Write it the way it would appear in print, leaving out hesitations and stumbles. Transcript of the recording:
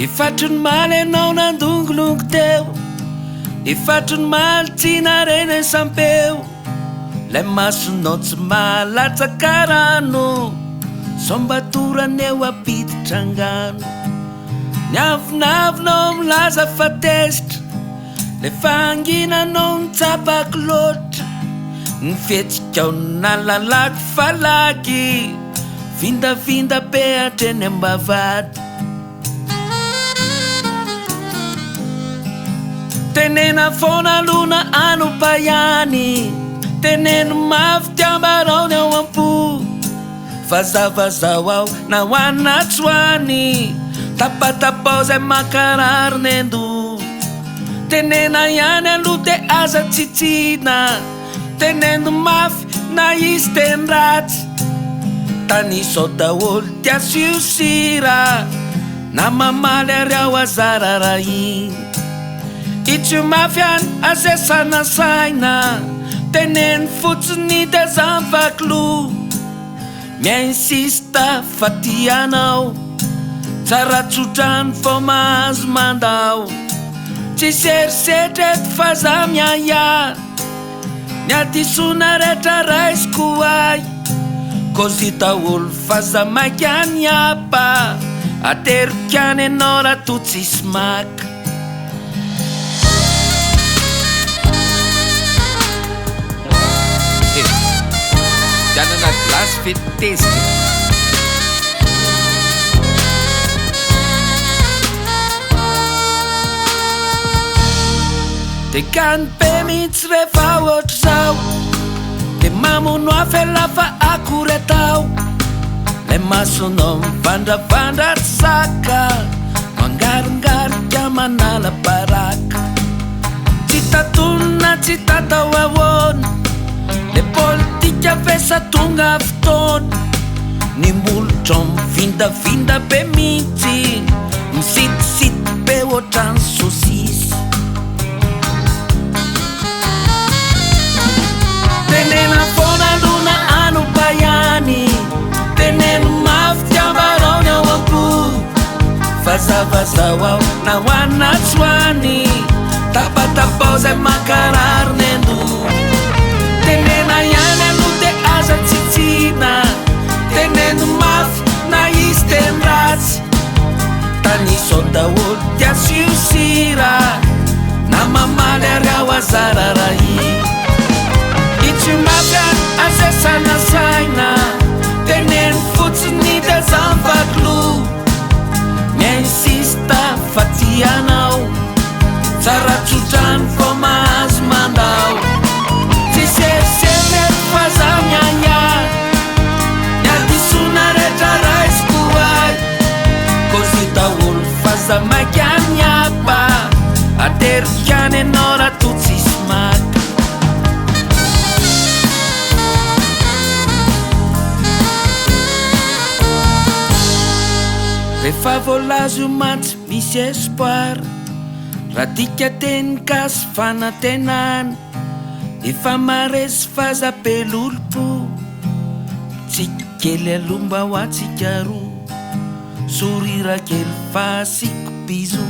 Efatrony maly anao nandongolongo teo, efatrony maly tsy nareny sampeo. Lay masonao tsy malatsaka rano, sombatorany eo apiditra angano. Niavinavinao milaza fa tezitra, le fanginanao nitsapako loatra. Ny fihetsika nalalako falaky, vindavinda be hatreny ambavady. Tenena foana lona anompahany, teneno mafy tiambarao ny ao ampo. Vazavazao ao na hoanina tsoany, tapatapao zay makarary ny endo. Tenena ihany aloha te aza tsitsina, teneno mafy na izy teny ratsy. Tanisao daholo tia siosira, na mamaly ary ao azara rahiny. Itsy mafy any azesana saina, teneno fotsiny de zamvakilo. Miainsista fa tianao, tsara tsotrany fô mahazo mandao. Tsy serisetra eto fa za miaya, ny adisona rehetra raisiko ay. Kozy daholo fa za maiky aniapa, ateriko any anao raha to tsisy maka. Jangan ada gelas fit taste. Tekany be mihitsy rehefa ohatr'izao, de mamono afy lafa akory atao. Lay masonao mivandravandra tsaka, mangaringarika manala baraka. Tsy tatonona tsy tatao ahoana, le politika vesa tonga fotoana. Ny molotra mivindavinda be mihitsy, misitisity be ohatrany sosisy. Tenena foana lona anompahany, teneno mafy tiambarao ny ao ampo. Vazavazao ao na hoanina tsoany, tapatapao zay makarary ny endo. Tenena ihany aloha te aza tsitsina, teneno mafy na izy teny ratsy. Tanisao daholo tia siosira, na mamaly ary ao azara rahiny. Itsy mafy any azesana saina, teneno fotsiny de zamvakilo. Miainsista fa tianao, tsara tsotrany fô mahazo mandao. Tsy serisery fa za miaya, ny adisona rehetra raisiko ay. Kozy daholo fa za maiky aniapa, ateriko any anao raha to tsisy maka. Rehefa voalazo matsy misy espoir, raha dika teny gasy fanantenana. Efa maresy fazapel'olompo, tsika kely alomba ho atsika roa. Sorira kely fa asiko bizo.